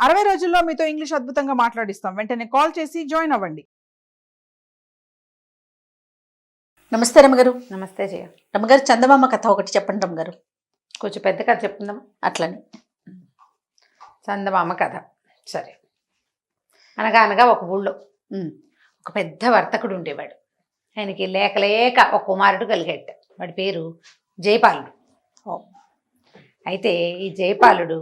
60 రోజుల్లో మీతో ఇంగ్లీష్ అద్భుతంగా మాట్లాడిస్తాం. వెంటనే కాల్ చేసి జాయిన్ అవ్వండి. నమస్తే రమ్మగారు. నమస్తే జయ. రమ్మగారు, చందమామ కథ ఒకటి చెప్పండి రమ్మగారు. కొంచెం పెద్ద కథ చెప్పుకుందాం. అట్లని చందమామ కథ. సరే. అనగా అనగా ఒక ఊళ్ళో ఒక పెద్ద వర్తకుడు ఉండేవాడు. ఆయనకి లేక లేక ఒక కుమారుడు కలిగాడు. వాడి పేరు జయపాలుడు. అయితే ఈ జయపాలుడు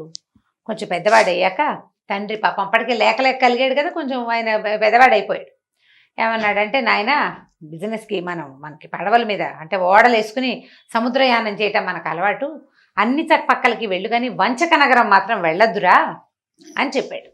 కొంచెం పెద్దవాడయ్యాక తండ్రి పాపం అప్పటికే లేక లేక కలిగాడు కదా, కొంచెం ఆయన పెద్దవాడైపోయాడు. ఏమన్నాడంటే, నాయన బిజినెస్కి మనకి పడవల మీద అంటే ఓడలు వేసుకుని సముద్రయానం చేయటం మనకు అలవాటు, అన్ని పక్కలకి వెళ్ళు కానీ వంచక నగరం మాత్రం వెళ్ళొద్దురా అని చెప్పాడు.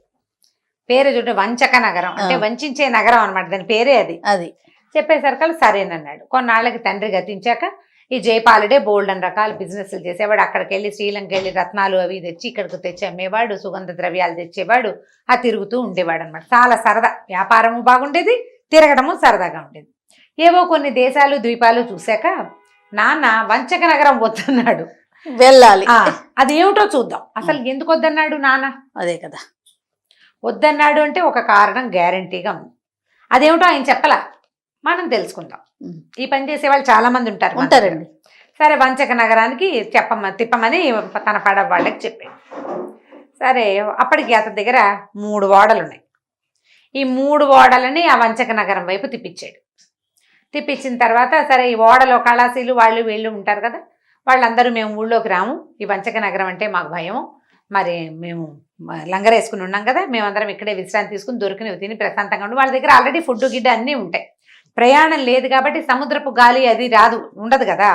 పేరు చూడ వంచక నగరం అంటే వంచే నగరం అనమాట, దాని పేరే అది చెప్పేసరికి సరేనన్నాడు. కొన్నాళ్ళకి తండ్రి గతించాక ఈ జయపాలుడే బోల్డ్ అని రకాల బిజినెస్లు చేసేవాడు. అక్కడికి వెళ్ళి శ్రీలంక వెళ్ళి రత్నాలు అవి తెచ్చి ఇక్కడికి తెచ్చి అమ్మేవాడు, సుగంధ ద్రవ్యాలు తెచ్చేవాడు, ఆ తిరుగుతూ ఉండేవాడు అనమాట. చాలా సరదా, వ్యాపారము బాగుండేది, తిరగడము సరదాగా ఉండేది. ఏవో కొన్ని దేశాలు ద్వీపాలు చూశాక నాన్న వంచక నగరం వద్దన్నాడు. వెళ్ళాలి, అది ఏమిటో చూద్దాం. అసలు ఎందుకు వద్దన్నాడు నాన్న? అదే కదా, వద్దన్నాడు అంటే ఒక కారణం గ్యారంటీగా ఉంది. అదేమిటో ఆయన చెప్పలా, మనం తెలుసుకుందాం. ఈ పని చేసే వాళ్ళు చాలా మంది ఉంటారండి. సరే, వంచక నగరానికి తిప్పమని తన పడవ వాళ్ళకి చెప్పాడు. సరే, అప్పటికి అతని దగ్గర 3 ఓడలు ఉన్నాయి. ఈ 3 ఓడలని ఆ వంచక నగరం వైపు తిప్పించాడు. తిప్పించిన తర్వాత సరే, ఈ ఓడలో కళాశీలు వాళ్ళు వీళ్ళు ఉంటారు కదా, వాళ్ళందరూ మేము ఊళ్ళోకి రాము, ఈ వంచక నగరం అంటే మాకు భయము, మరి మేము లంగరేసుకుని ఉన్నాం కదా, మేమందరం ఇక్కడే విశ్రాంతి తీసుకుని దొరికినవి తిని ప్రశాంతంగా ఉండి, వాళ్ళ దగ్గర ఆల్రెడీ ఫుడ్ గిడ్డ అన్నీ ఉంటాయి. ప్రయాణం లేదు కాబట్టి సముద్రపు గాలి అది ఉండదు కదా,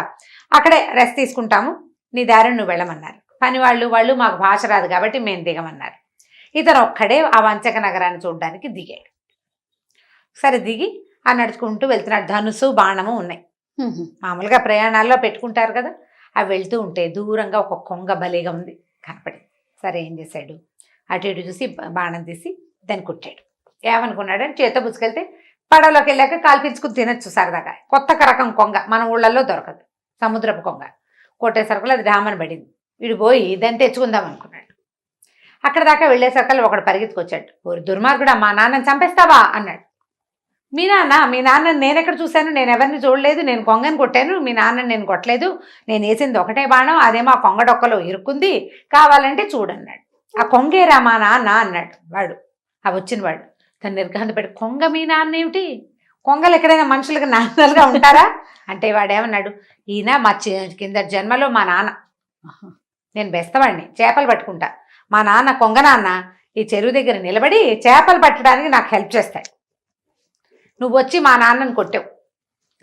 అక్కడే రెస్ట్ తీసుకుంటాము, నీ దారిని నువ్వు వెళ్ళమన్నారు. పని వాళ్ళు మాకు భాష రాదు కాబట్టి మేము దిగమన్నారు. ఇతను ఒక్కడే ఆ వంచక నగరాన్ని చూడడానికి దిగాడు. సరే, దిగి ఆ నడుచుకుంటూ వెళ్తున్నాడు. ధనుసు బాణము ఉన్నాయి, మామూలుగా ప్రయాణాల్లో పెట్టుకుంటారు కదా, అవి వెళ్తూ ఉంటే దూరంగా ఒక కొంగ భలేగా ఉంది కనపడింది. సరే, ఏం చేశాడు, అటు ఇటు చూసి బాణం తీసి దాన్ని కుట్టాడు. ఏమనుకున్నాడని చేత పుచ్చుకెళ్తే పడవలోకి వెళ్ళాక కాల్పించుకుని తినచ్చు సరదాగా. కొత్త రకం కొంగ, మన ఊళ్ళల్లో దొరకదు, సముద్రపు కొంగ. కొట్టేసరుకులు అది డామని పడింది. వీడు పోయి దాన్ని తెచ్చుకుందాం అనుకున్నాడు. అక్కడ దాకా వెళ్ళేసరికి ఒకడు పరిగెత్తుకొచ్చాడు. ఓరి దుర్మార్గుడా, మా నాన్నని చంపేస్తావా అన్నాడు. మీ నాన్న నేను ఎక్కడ చూశాను, నేను ఎవరిని చూడలేదు, నేను కొంగని కొట్టాను, మీ నాన్నని నేను కొట్టలేదు, నేను వేసింది ఒకటే బాణం, అదేమో ఆ కొంగ డొక్కలో ఇరుక్కుంది, కావాలంటే చూడన్నాడు. ఆ కొంగేరా మా నాన్న అన్నాడు వాడు, ఆ వచ్చినవాడు. తను నిర్ఘాంత పెట్టి, కొంగ మీ నాన్న ఏమిటి, కొంగలు ఎక్కడైనా మనుషులకు నాన్నలుగా ఉంటారా అంటే వాడేమన్నాడు, ఈయన మా కింద జన్మలో మా నాన్న, నేను బెస్తవాడిని, చేపలు పట్టుకుంటా, మా నాన్న కొంగ నాన్న ఈ చెరువు దగ్గర నిలబడి చేపలు పట్టడానికి నాకు హెల్ప్ చేస్తాడు, నువ్వు వచ్చి మా నాన్నని కొట్టావు,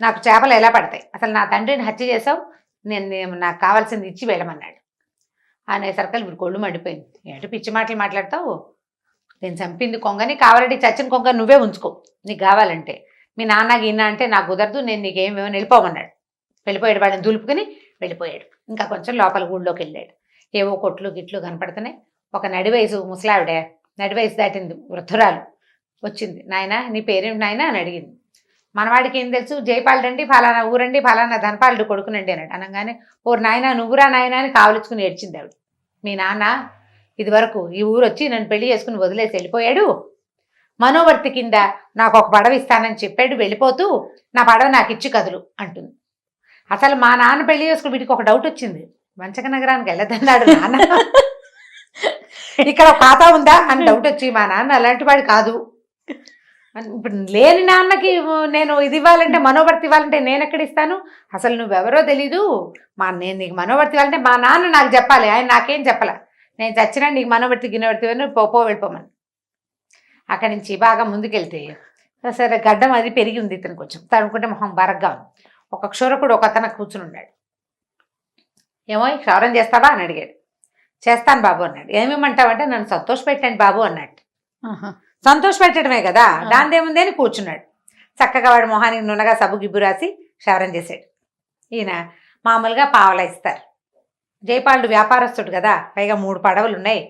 నాకు చేపలు ఎలా పడతాయి, అసలు నా తండ్రిని హత్య చేసావు, నేను నాకు కావాల్సింది ఇచ్చి వెళ్ళమన్నాడు. అనేసరికి వీడు కొళ్ళు మండిపోయింది. ఏంటో పిచ్చి మాటలు మాట్లాడతావు, నేను చంపింది కొంగని, కావాలంటే చచ్చిన కొంగ నువ్వే ఉంచుకో నీకు కావాలంటే, మీ నాన్నకి ఇన్నా అంటే నాకు కుదరదు, నేను నీకేమేమో వెళ్ళిపోమన్నాడు. వెళ్ళిపోయాడు, వాళ్ళని దులుపుకుని వెళ్ళిపోయాడు. ఇంకా కొంచెం లోపల ఊళ్ళోకి వెళ్ళాడు. ఏవో కొట్లు గిట్లు కనపడుతున్నాయి. ఒక నడివయసు ముసలావిడ, నడివయసు దాటింది వృద్ధురాలు వచ్చింది. నాయన నీ పేరేంటి నాయన అని అడిగింది. మనవాడికి ఏం తెలుసు, జయపాలుడండి, ఫలానా ఊరండి, ఫలానా ధనపాలుడు కొడుకునండి అన్నాడు. అనగానే, ఓ నాయన నువ్వురా నాయన అని కావలించుకుని ఏడ్చింది ఆవిడ. మీ నాన్న ఇదివరకు ఈ ఊరు వచ్చి నన్ను పెళ్లి చేసుకుని వదిలేసి వెళ్ళిపోయాడు, మనోవర్తి కింద నాకు ఒక పడవ ఇస్తానని చెప్పాడు, వెళ్ళిపోతూ నా పడవ నాకు ఇచ్చి కదులు అంటుంది. అసలు మా నాన్న పెళ్లి చేసుకుని వీటికి ఒక డౌట్ వచ్చింది, వంచక నగరానికి వెళ్ళదన్నాడు నాన్న, ఇక్కడ ఖాతా ఉందా అని డౌట్ వచ్చి, మా నాన్న అలాంటి వాడు కాదు, ఇప్పుడు లేని నాన్నకి నేను ఇది ఇవ్వాలంటే మనోవర్తి ఇవ్వాలంటే నేను ఎక్కడ ఇస్తాను, అసలు నువ్వెవరో తెలీదు, నేను నీకు మనోవర్తి ఇవ్వాలంటే మా నాన్న నాకు చెప్పాలి, ఆయన నాకేం చెప్పాల, నేను చచ్చినా నీకు మనోవర్తి గిన్నెవర్తి వెళ్ళిపోమని. అక్కడి నుంచి బాగా ముందుకెళ్తే సరే గడ్డం అది పెరిగి ఉంది ఇతను, కొంచెం తనుకుంటే మొహం బరగ్గా ఉంది. ఒక క్షురకుడు ఒక అతను కూర్చుని ఉన్నాడు. ఏమో క్షౌరం చేస్తావా అని అడిగాడు. చేస్తాను బాబు అన్నాడు. ఏమేమంటావంటే నన్ను సంతోష పెట్టండి బాబు అన్నట్టు. సంతోష పెట్టడమే కదా, దాందేముంది అని కూర్చున్నాడు. చక్కగా వాడు మొహానికి నున్నగా సబ్బు గిబ్బు రాసి క్షౌరం చేశాడు. ఈయన మామూలుగా పావలా ఇస్తారు. జయపాలుడు వ్యాపారస్తుడు కదా, పైగా 3 పడవలు ఉన్నాయి,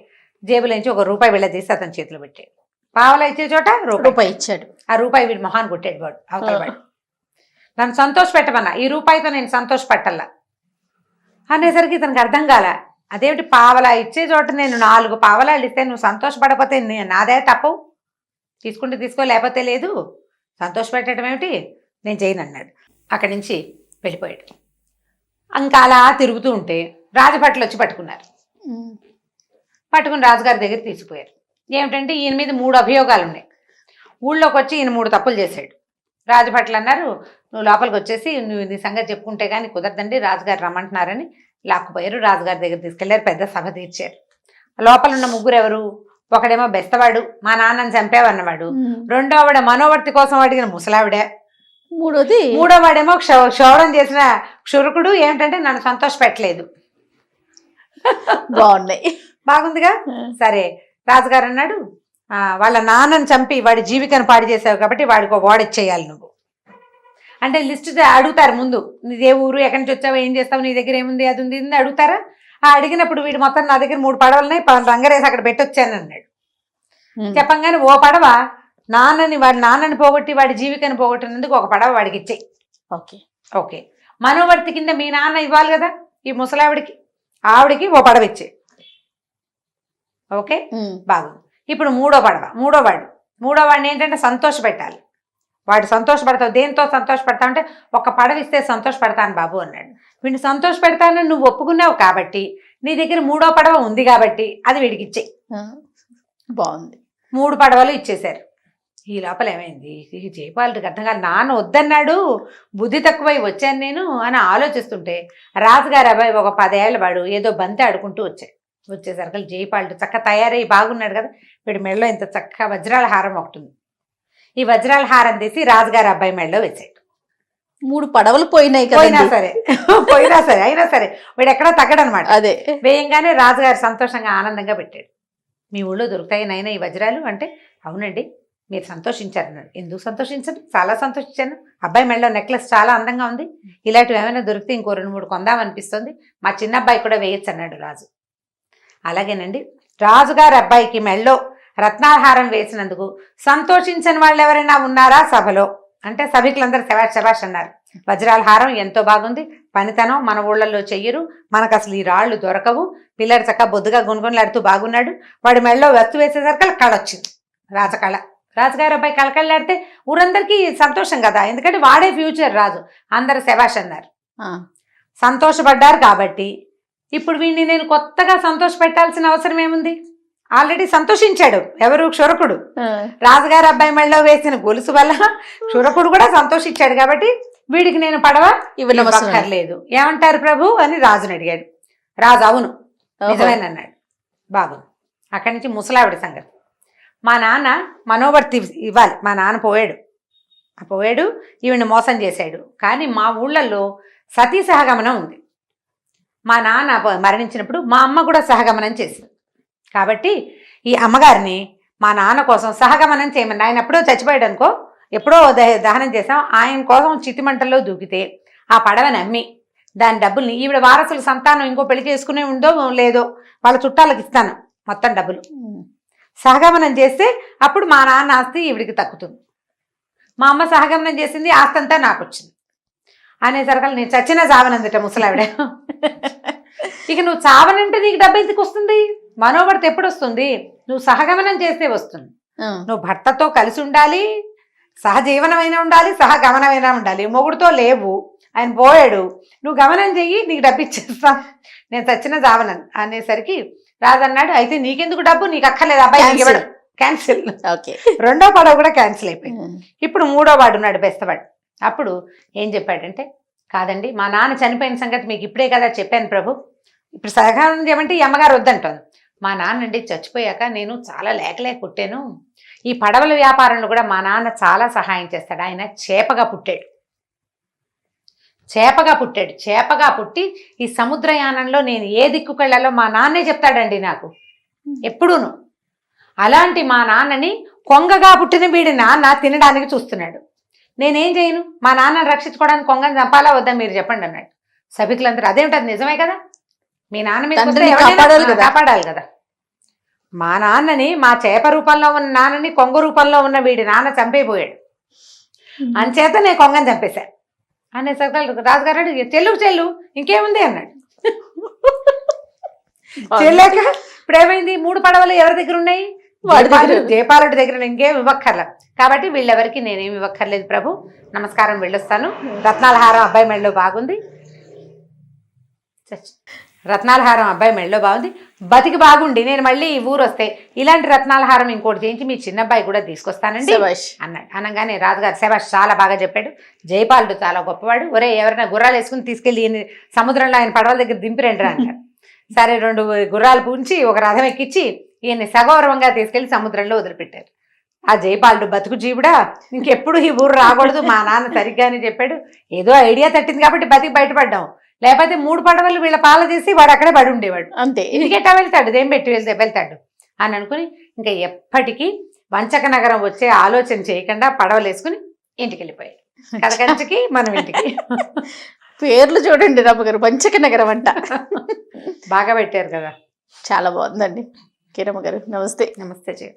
జేబులోంచి ₹1 వెళ్ళదీసి అతని చేతిలో పెట్టాడు. పావలా ఇచ్చే చోట రూపాయి ఇచ్చాడు. ఆ రూపాయి వీడు మొహాన్ని కొట్టాడు వాడు, అవతల వాడు. నన్ను సంతోష పెట్టమన్నా, ఈ రూపాయితో నేను సంతోష పెట్టల్లా అనేసరికి ఇతనికి అర్థం కాల. అదేమిటి పావలా ఇచ్చే చోట నేను 4 పావలాలు ఇస్తే నువ్వు సంతోషపడకపోతే నాదే తప్పు, తీసుకుంటే తీసుకో లేకపోతే లేదు, సంతోషపెట్టడం ఏమిటి, నేను చేయను అన్నాడు. అక్కడి నుంచి వెళ్ళిపోయాడు. ఇంకా అలా తిరుగుతూ ఉంటే రాజభట్లు వచ్చి పట్టుకున్నారు. పట్టుకుని రాజుగారి దగ్గర తీసుకుపోయారు. ఏమిటంటే ఈయన మీద 3 అభియోగాలు ఉన్నాయి. ఊళ్ళోకి వచ్చి ఈయన 3 తప్పులు చేశాడు. రాజభట్లు అన్నారు, నువ్వు లోపలికి వచ్చేసి నువ్వు నీ సంగతి చెప్పుకుంటే కానీ కుదరదండి, రాజుగారు రమ్మంటున్నారని లాక్కుపోయారు. రాజుగారి దగ్గర తీసుకెళ్లారు, పెద్ద సభ తీర్చారు. లోపల ఉన్న 3 ఎవరు? ఒకడేమో బెస్తవాడు, మా నాన్నని చంపేవన్నవాడు. రెండోవాడ మనోవర్తి కోసం అడిగిన ముసలావిడ. మూడోవాడేమో క్షౌరం చేసిన క్షురకుడు. ఏమిటంటే నన్ను సంతోష పెట్టలేదు. బాగున్నాయి, బాగుందిగా. సరే రాజుగారు అన్నాడు, వాళ్ళ నాన్నని చంపి వాడి జీవికను పాడు చేసావు కాబట్టి వాడికి ఒక ఓడిచ్చేయాలి నువ్వు అంటే లిస్ట్ అడుగుతారు ముందు. నీదే ఊరు, ఎక్కడి నుంచి వచ్చావు, ఏం చేస్తావు, నీ దగ్గర ఏముంది, అది ఉంది ఇది అడుగుతారా? అడిగినప్పుడు వీడు మొత్తం నా దగ్గర 3 పడవలున్నాయి, రంగరేసి అక్కడ పెట్టొచ్చాను అన్నాడు. చెప్పంగానే ఓ పడవ వాడి నాన్నని పోగొట్టి వాడి జీవికను పోగొట్టినందుకు ఒక పడవ వాడికి ఇచ్చేయి. ఓకే ఓకే, మనోవర్తి కింద మీ నాన్న ఇవ్వాలి కదా ఈ ముసలావిడికి, ఆవిడికి ఓ పడవ ఇచ్చే. ఓకే బాగుంది. ఇప్పుడు మూడోవాడిని ఏంటంటే సంతోష పెట్టాలి. వాడు సంతోషపడతావు, దేంతో సంతోషపడతావు అంటే ఒక పడవ ఇస్తే సంతోషపడతాను బాబు అన్నాడు. వీడిని సంతోష పెడతానని నువ్వు ఒప్పుకున్నావు కాబట్టి నీ దగ్గర 3వ పడవ ఉంది కాబట్టి అది వీడికి ఇచ్చేయి. బాగుంది. 3 పడవలు ఇచ్చేశారు. ఈ లోపల ఏమైంది, జయపాలుడికి అర్థం కాదు. నాన్న వద్దన్నాడు, బుద్ధి తక్కువై వచ్చాను నేను అని ఆలోచిస్తుంటే రాజుగారి అబ్బాయి ఒక 10 ఏళ్ళ వాడు ఏదో బంతి ఆడుకుంటూ వచ్చేసరికి జయపాలుడు చక్క తయారై బాగున్నాడు కదా. వీడి మెడలో ఇంత చక్క వజ్రాల హారం ఒకటి ఉంది. ఈ వజ్రాల హారం తీసి రాజుగారి అబ్బాయి మెడలో వేసాడు. 3 పడవలు పోయినాయి కదా. పోయినా సరే అయినా సరే వీడు ఎక్కడో తగ్గడనమాట. అదే వేయంగానే రాజుగారు సంతోషంగా ఆనందంగా పెట్టాడు. మీ ఊళ్ళో దొరుకుతాయి నైనా ఈ వజ్రాలు అంటే, అవునండి మీరు సంతోషించారు అన్నాడు. ఎందుకు సంతోషించండి, చాలా సంతోషించాను. అబ్బాయి మెడలో నెక్లెస్ చాలా అందంగా ఉంది, ఇలాంటివి ఏమైనా దొరికితే ఇంకో 2-3 కొందామనిపిస్తుంది, మా చిన్న అబ్బాయి కూడా వేయచ్చు అన్నాడు రాజు. అలాగేనండి, రాజుగారి అబ్బాయికి మెడలో రత్నాహారం వేసినందుకు సంతోషించని వాళ్ళు ఎవరైనా ఉన్నారా సభలో అంటే సభికులందరూ శబాష్ అన్నారు. వజ్రాల హారం ఎంతో బాగుంది, పనితనం మన ఊళ్ళల్లో చెయ్యరు, మనకు అసలు ఈ రాళ్ళు దొరకవు, పిల్లడు చక్క బొద్దుగా గుణగుణలాడుతూ బాగున్నాడు. వాడి మెడలో వస్తు వేసేసరికి కళ వచ్చింది, రాజకళ. రాజుగారి అబ్బాయి కళకళలాడితే ఊరందరికీ సంతోషం కదా, ఎందుకంటే వాడే ఫ్యూచర్ రాజు. అందరు శబాష్ అన్నారు, సంతోషపడ్డారు. కాబట్టి ఇప్పుడు వీడిని నేను కొత్తగా సంతోష పెట్టాల్సిన అవసరం ఏముంది? ఆల్రెడీ సంతోషించాడు ఎవరు? క్షురకుడు. రాజుగారి అబ్బాయి మెడలో వేసిన గొలుసు వల్ల క్షురకుడు కూడా సంతోషించాడు. కాబట్టి వీడికి నేను పడవ ఇవ్వనవసరం ఏమంటారు ప్రభు అని రాజుని అడిగాడు. రాజు అవును నిజమేనన్నాడు. బాగుంది. అక్కడి నుంచి ముసలావిడ సంగతి. మా నాన్న మనోవర్తి ఇవ్వాలి, మా నాన్న పోయాడు ఈవిని మోసం చేశాడు. కానీ మా ఊళ్ళల్లో సతీ సహగమనం ఉంది. మా నాన్న మరణించినప్పుడు మా అమ్మ కూడా సహగమనం చేసింది. కాబట్టి ఈ అమ్మగారిని మా నాన్న కోసం సహగమనం చేయమని, ఆయన ఎప్పుడో చచ్చిపోయాడు అనుకో, ఎప్పుడో దహనం చేసాం, ఆయన కోసం చితిమంటల్లో దూకితే ఆ పడవని అమ్మి దాని డబ్బుల్ని ఈవిడ వారసులు సంతానం ఇంకో పెళ్లి చేసుకునే ఉందో లేదో వాళ్ళ చుట్టాలకు ఇస్తాను మొత్తం డబ్బులు. సహగమనం చేస్తే అప్పుడు మా నాన్న ఆస్తి ఈవిడికి తక్కుతుంది. మా అమ్మ సహగమనం చేసింది, ఆస్తి అంతా నాకు వచ్చింది అనేసరికి నేను చచ్చినా చావనందిట ముసలావిడ. ఇక నువ్వు చావనంటే నీకు డబ్బు ఎందుకు వస్తుంది? మనోవర్తి ఎప్పుడు వస్తుంది? నువ్వు సహగమనం చేస్తే వస్తుంది. నువ్వు భర్తతో కలిసి ఉండాలి, సహజీవనమైనా ఉండాలి, సహగమనమైనా ఉండాలి. మొగుడుతో లేవు, ఆయన పోయాడు, నువ్వు గమనం చెయ్యి, నీకు డబ్బు ఇచ్చేస్తా, నేను చచ్చిన చావనని అనేసరికి రాజు అన్నాడు, అయితే నీకెందుకు డబ్బు, నీకు అక్కర్లేదు, అబ్బాయి క్యాన్సిల్. రెండో పడవ కూడా క్యాన్సిల్ అయిపోయింది. ఇప్పుడు 3వ వాడు ఉన్నాడు బెస్తవాడు. అప్పుడు ఏం చెప్పాడంటే, కాదండి మా నాన్న చనిపోయిన సంగతి మీకు ఇప్పుడే కదా చెప్పాను ప్రభు, ఇప్పుడు సహగమనం చేయమంటే ఈ అమ్మగారు వద్దంటోంది. మా నాన్నండి చచ్చిపోయాక నేను చాలా లేకలేక పుట్టాను, ఈ పడవల వ్యాపారంలో కూడా మా నాన్న చాలా సహాయం చేస్తాడు. ఆయన చేపగా పుట్టి ఈ సముద్రయానంలో నేను ఏ దిక్కుకెళ్లాలో మా నాన్నే చెప్తాడండి నాకు ఎప్పుడూను. అలాంటి మా నాన్నని కొంగగా పుట్టిన వీడి నాన్న తినడానికి చూస్తున్నాడు. నేనేం చేయను? మా నాన్నని రక్షించుకోవడానికి కొంగని చంపాలా వద్దా మీరు చెప్పండి అన్నాడు. సభికులందరూ అదేమిటది నిజమే కదా, మీ నాన్న మీద కాపాడాలి కదా. మా నాన్నని, మా చేప రూపంలో ఉన్న నాన్నని కొంగ రూపంలో ఉన్న వీడి నాన్న చంపైపోయాడు, అంచేత నేను కొంగని చంపేశా అనేసరికి రాజుగారు చెల్లు ఇంకేముంది అన్నాడు. చేయలేక ఇప్పుడు ఏమైంది 3 పడవలు ఎవరి దగ్గర ఉన్నాయి? వాడి దగ్గర. జయపాలుడి దగ్గర ఇంకేం ఇవ్వక్కర్ల. కాబట్టి వీళ్ళెవరికి నేనేమి ఇవ్వక్కర్లేదు ప్రభు, నమస్కారం, వెళ్ళొస్తాను. రత్నాల హారం అబ్బాయి మెడలో బాగుంది, రత్నాల హారం అబ్బాయి మెడలో బాగుంది, బతికి బాగుండి నేను మళ్ళీ ఈ ఊరు వస్తే ఇలాంటి రత్నాల హారం ఇంకోటి చేయించి మీ చిన్న అబ్బాయి కూడా తీసుకొస్తానండి శభాష్. అన్నాడు. అనగానే రాజుగారు శభాష్ చాలా బాగా చెప్పాడు, జయపాలుడు చాలా గొప్పవాడు, ఒరే ఎవరైనా గుర్రాలు వేసుకుని తీసుకెళ్ళి ఈయన సముద్రంలో ఆయన పడవల దగ్గర దింపిరండి అన్నారు. సరే 2 గుర్రాలు పూంచి ఒక రథం ఎక్కించి ఈయన్ని సగౌరవంగా తీసుకెళ్లి సముద్రంలో వదిలిపెట్టారు. ఆ జయపాలుడు బతుకు జీవుడా, ఇంకెప్పుడు ఈ ఊరు రాకూడదు, మా నాన్న సరిగ్గానే చెప్పాడు, ఏదో ఐడియా తట్టింది కాబట్టి బతికి బయటపడ్డాం, లేకపోతే 3 పడవలు వీళ్ళ పాల చేసి వాడు అక్కడే పడి ఉండేవాడు, అంతే. ఇంటికెట్టా వెళ్తాడు, దేం పెట్టి వెళ్తాడు అని అనుకుని ఇంకా ఎప్పటికీ వంచక నగరం వచ్చే ఆలోచన చేయకుండా పడవలు వేసుకుని ఇంటికి వెళ్ళిపోయాడు. కథకంచికి మనం ఇంటికి. పేర్లు చూడండి రమ్మగారు, వంచక నగరం అంట. బాగా పెట్టారు కదా. చాలా బాగుందండి. కిరమ్మ గారు నమస్తే. నమస్తే జయ.